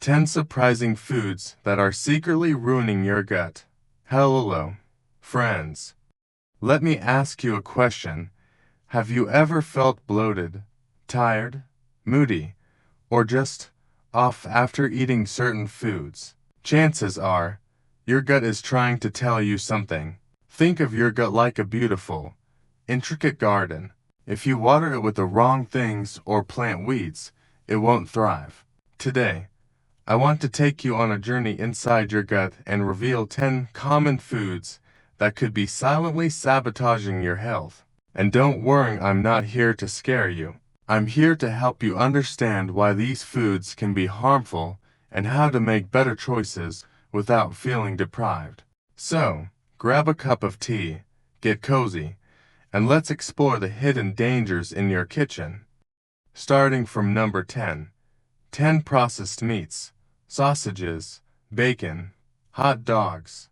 10 surprising foods that are secretly ruining your gut. Hello, friends. Let me ask you a question. Have you ever felt bloated, tired, moody, or just off after eating certain foods? Chances are, your gut is trying to tell you something. Think of your gut like a beautiful, intricate garden. If you water it with the wrong things or plant weeds, it won't thrive. Today, I want to take you on a journey inside your gut and reveal 10 common foods that could be silently sabotaging your health. And don't worry, I'm not here to scare you. I'm here to help you understand why these foods can be harmful and how to make better choices without feeling deprived. So, grab a cup of tea, get cozy, and let's explore the hidden dangers in your kitchen. Starting from number 10. 10 processed meats, sausages, bacon, hot dogs.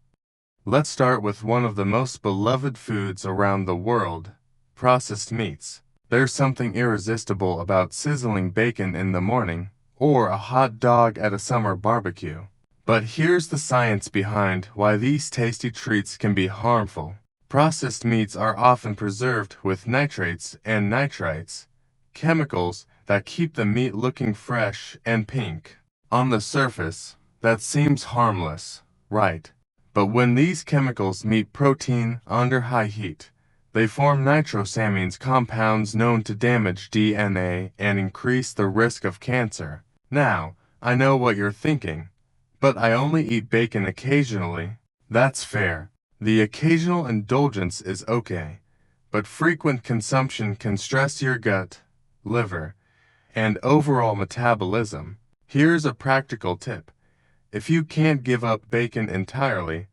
Let's start with one of the most beloved foods around the world, processed meats. There's something irresistible about sizzling bacon in the morning, or a hot dog at a summer barbecue. But here's the science behind why these tasty treats can be harmful. Processed meats are often preserved with nitrates and nitrites, chemicals that keep the meat looking fresh and pink. On the surface, that seems harmless, right? But when these chemicals meet protein under high heat, they form nitrosamines, compounds known to damage DNA and increase the risk of cancer. Now, I know what you're thinking, but I only eat bacon occasionally. That's fair. The occasional indulgence is okay, but frequent consumption can stress your gut, liver, and overall metabolism. Here's a practical tip. If you can't give up bacon entirely,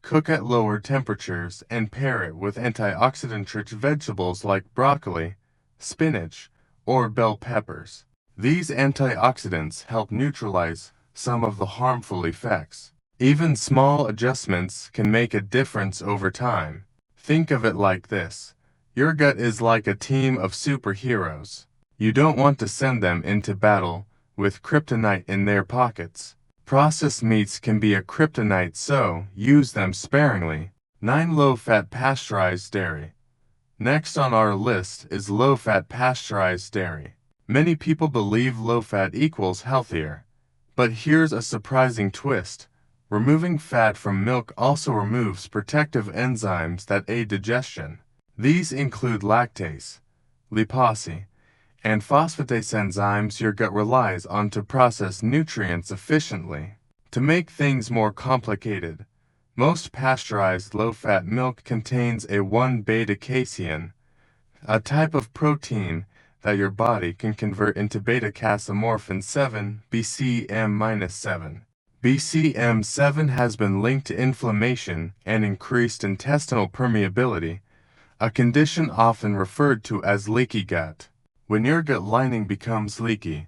cook at lower temperatures and pair it with antioxidant-rich vegetables like broccoli, spinach, or bell peppers. These antioxidants help neutralize some of the harmful effects. Even small adjustments can make a difference over time. Think of it like this. Your gut is like a team of superheroes. You don't want to send them into battle with kryptonite in their pockets. Processed meats can be a kryptonite, so use them sparingly. 9 low-fat pasteurized dairy. Next on our list is low-fat pasteurized dairy. Many people believe low-fat equals healthier, but here's a surprising twist. Removing fat from milk also removes protective enzymes that aid digestion. These include lactase, lipase, and phosphatase enzymes your gut relies on to process nutrients efficiently. To make things more complicated, most pasteurized low-fat milk contains a 1-beta-casein, a type of protein that your body can convert into beta-casomorphin 7, BCM-7. BCM7 has been linked to inflammation and increased intestinal permeability, a condition often referred to as leaky gut. When your gut lining becomes leaky,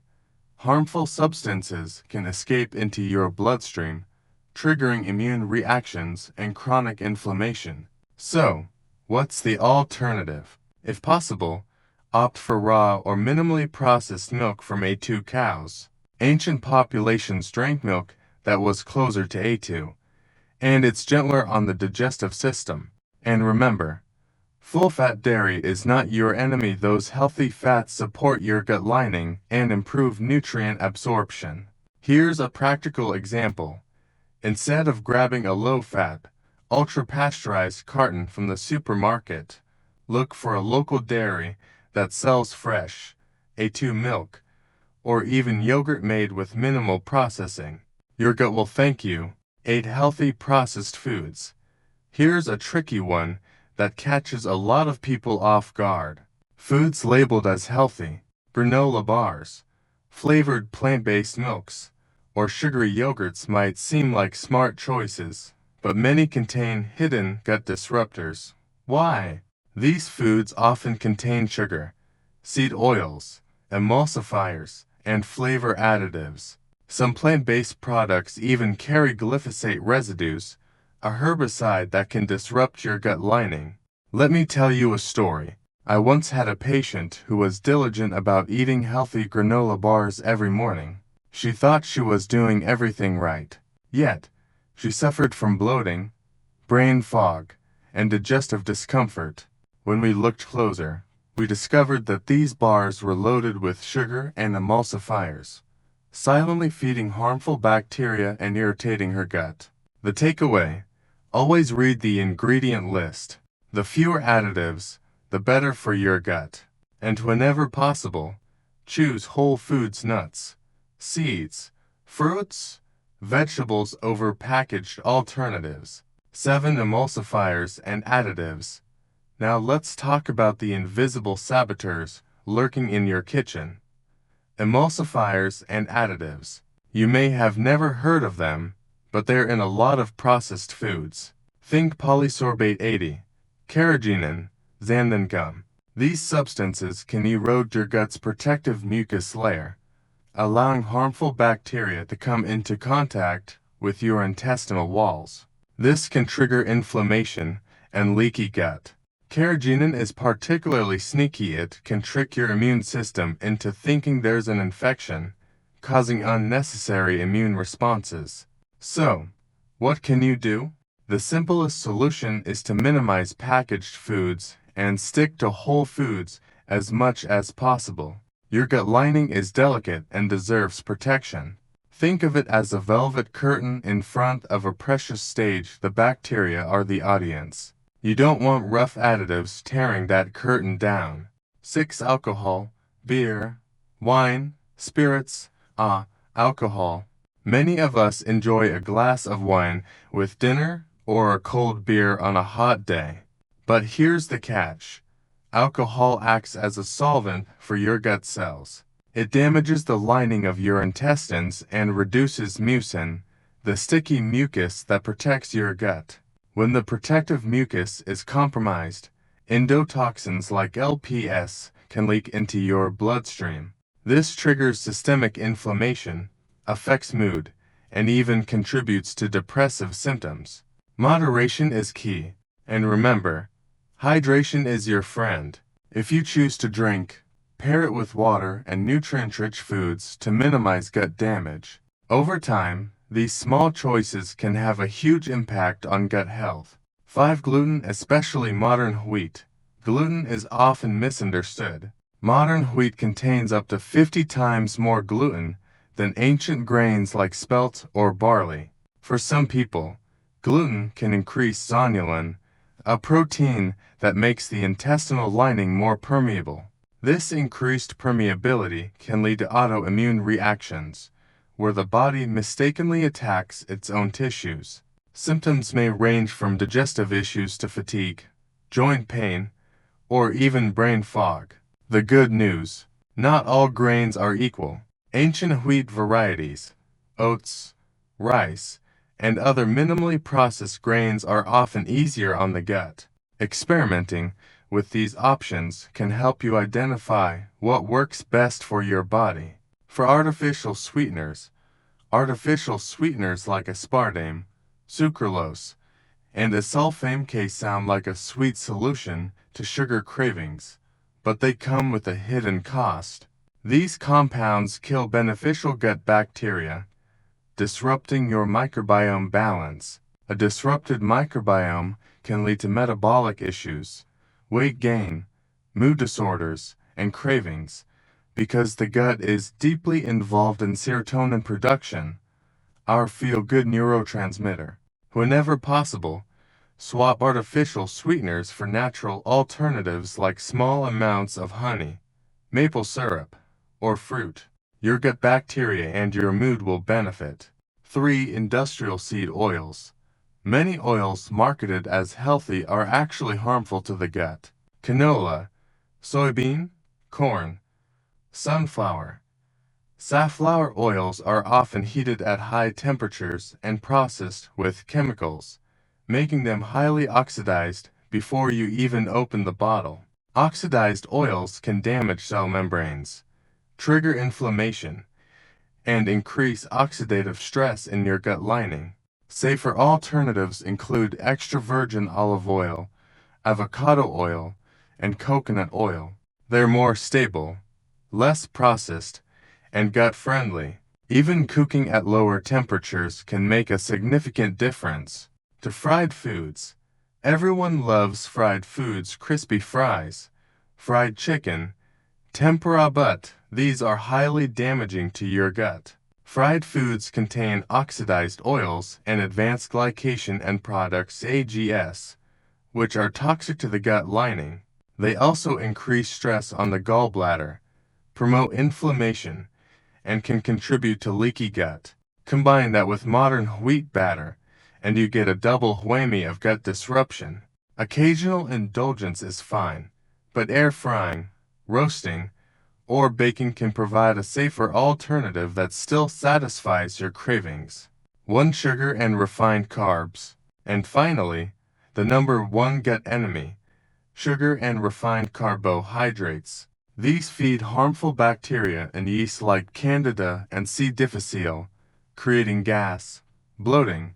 harmful substances can escape into your bloodstream, triggering immune reactions and chronic inflammation. So, what's the alternative? If possible, opt for raw or minimally processed milk from A2 cows. Ancient populations drank milk that was closer to A2, and it's gentler on the digestive system. And remember, full-fat dairy is not your enemy. Those healthy fats support your gut lining and improve nutrient absorption. Here's a practical example. Instead of grabbing a low-fat, ultra-pasteurized carton from the supermarket, look for a local dairy that sells fresh, A2 milk, or even yogurt made with minimal processing. Your gut will thank you. 8 healthy processed foods. Here's a tricky one that catches a lot of people off guard. Foods labeled as healthy, granola bars, flavored plant-based milks, or sugary yogurts might seem like smart choices, but many contain hidden gut disruptors. Why? These foods often contain sugar, seed oils, emulsifiers, and flavor additives. Some plant-based products even carry glyphosate residues, a herbicide that can disrupt your gut lining. Let me tell you a story. I once had a patient who was diligent about eating healthy granola bars every morning. She thought she was doing everything right. Yet, she suffered from bloating, brain fog, and digestive discomfort. When we looked closer, we discovered that these bars were loaded with sugar and emulsifiers, silently feeding harmful bacteria and irritating her gut. The takeaway: always read the ingredient list. The fewer additives, the better for your gut. And whenever possible, choose whole foods, nuts, seeds, fruits, vegetables over packaged alternatives. 7 Emulsifiers and additives. Now let's talk about the invisible saboteurs lurking in your kitchen. Emulsifiers and additives. You may have never heard of them, but they're in a lot of processed foods. Think polysorbate 80, carrageenan, xanthan gum. These substances can erode your gut's protective mucus layer, allowing harmful bacteria to come into contact with your intestinal walls. This can trigger inflammation and leaky gut. Carrageenan is particularly sneaky. It can trick your immune system into thinking there's an infection, causing unnecessary immune responses. So, what can you do? The simplest solution is to minimize packaged foods and stick to whole foods as much as possible. Your gut lining is delicate and deserves protection. Think of it as a velvet curtain in front of a precious stage. The bacteria are the audience. You don't want rough additives tearing that curtain down. 6 Alcohol, beer, wine, spirits, alcohol. Many of us enjoy a glass of wine with dinner or a cold beer on a hot day. But here's the catch. Alcohol acts as a solvent for your gut cells. It damages the lining of your intestines and reduces mucin, the sticky mucus that protects your gut. When the protective mucus is compromised, endotoxins like LPS can leak into your bloodstream. This triggers systemic inflammation, affects mood, and even contributes to depressive symptoms. Moderation is key. And remember, hydration is your friend. If you choose to drink, pair it with water and nutrient-rich foods to minimize gut damage. Over time, these small choices can have a huge impact on gut health. 5 Gluten, especially modern wheat. Gluten is often misunderstood. Modern wheat contains up to 50 times more gluten than ancient grains like spelt or barley. For some people, gluten can increase zonulin, a protein that makes the intestinal lining more permeable. This increased permeability can lead to autoimmune reactions, where the body mistakenly attacks its own tissues. Symptoms may range from digestive issues to fatigue, joint pain, or even brain fog. The good news: not all grains are equal. Ancient wheat varieties, oats, rice, and other minimally processed grains are often easier on the gut. Experimenting with these options can help you identify what works best for your body. For artificial sweeteners like aspartame, sucralose, and asulfame K sound like a sweet solution to sugar cravings, but they come with a hidden cost. These compounds kill beneficial gut bacteria, disrupting your microbiome balance. A disrupted microbiome can lead to metabolic issues, weight gain, mood disorders, and cravings, because the gut is deeply involved in serotonin production, our feel-good neurotransmitter. Whenever possible, swap artificial sweeteners for natural alternatives like small amounts of honey, maple syrup, or fruit. Your gut bacteria and your mood will benefit. 3 Industrial seed oils. Many oils marketed as healthy are actually harmful to the gut. Canola, soybean, corn, sunflower, safflower oils are often heated at high temperatures and processed with chemicals, making them highly oxidized before you even open the bottle. Oxidized oils can damage cell membranes, trigger inflammation, and increase oxidative stress in your gut lining. Safer alternatives include extra virgin olive oil, avocado oil, and coconut oil. They're more stable, less processed, and gut-friendly. Even cooking at lower temperatures can make a significant difference. To fried foods. Everyone loves fried foods, crispy fries, fried chicken, tempura, but these are highly damaging to your gut. Fried foods contain oxidized oils and advanced glycation end products AGS, which are toxic to the gut lining. They also increase stress on the gallbladder, promote inflammation, and can contribute to leaky gut. Combine that with modern wheat batter, and you get a double whammy of gut disruption. Occasional indulgence is fine, but air frying, roasting, or baking can provide a safer alternative that still satisfies your cravings. 1. Sugar and refined carbs. And finally, the number one gut enemy, sugar and refined carbohydrates. These feed harmful bacteria and yeast like Candida and C. difficile, creating gas, bloating,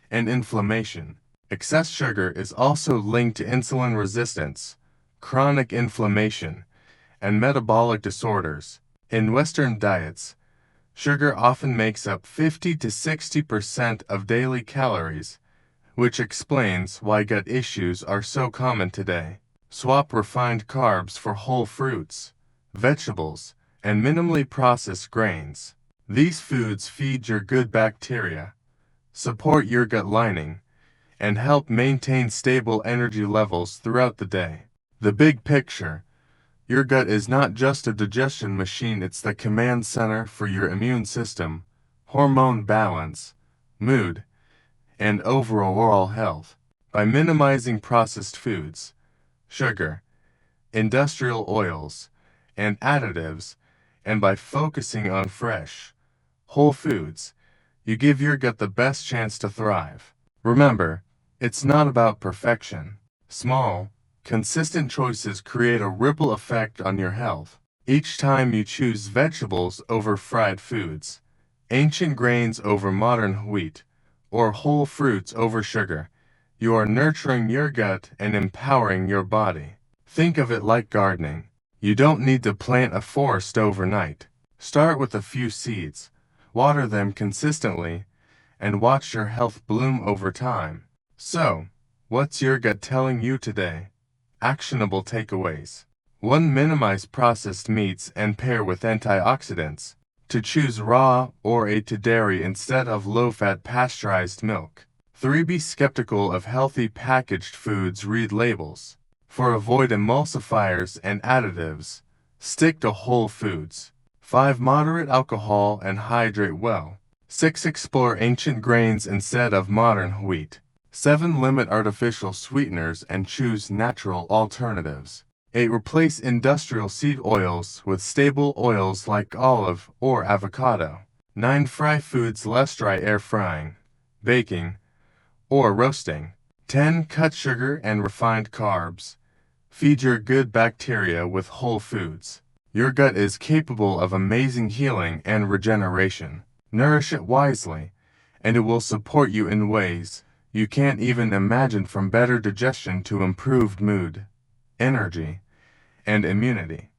and inflammation. Excess sugar is also linked to insulin resistance, chronic inflammation, and metabolic disorders. In Western diets, sugar often makes up 50 to 60% of daily calories, which explains why gut issues are so common today. Swap refined carbs for whole fruits, vegetables, and minimally processed grains. These foods feed your good bacteria, support your gut lining, and help maintain stable energy levels throughout the day. The big picture: your gut is not just a digestion machine, it's the command center for your immune system, hormone balance, mood, and overall health. By minimizing processed foods, sugar, industrial oils, and additives, and by focusing on fresh, whole foods, you give your gut the best chance to thrive. Remember, it's not about perfection. Small, consistent choices create a ripple effect on your health. Each time you choose vegetables over fried foods, ancient grains over modern wheat, or whole fruits over sugar, you are nurturing your gut and empowering your body. Think of it like gardening. You don't need to plant a forest overnight. Start with a few seeds, water them consistently, and watch your health bloom over time. So, what's your gut telling you today? Actionable takeaways. 1. Minimize processed meats and pair with antioxidants. To choose raw or to dairy instead of low-fat pasteurized milk. 3. Be skeptical of healthy packaged foods. Read labels. 4. Avoid emulsifiers and additives. Stick to whole foods. 5. Moderate alcohol and hydrate well. 6. Explore ancient grains instead of modern wheat. 7. Limit artificial sweeteners and choose natural alternatives. 8. Replace industrial seed oils with stable oils like olive or avocado. 9. Fry foods less. Dry air frying, baking, or roasting. 10. Cut sugar and refined carbs. Feed your good bacteria with whole foods. Your gut is capable of amazing healing and regeneration. Nourish it wisely, and it will support you in ways you can't even imagine, from better digestion to improved mood, energy, and immunity.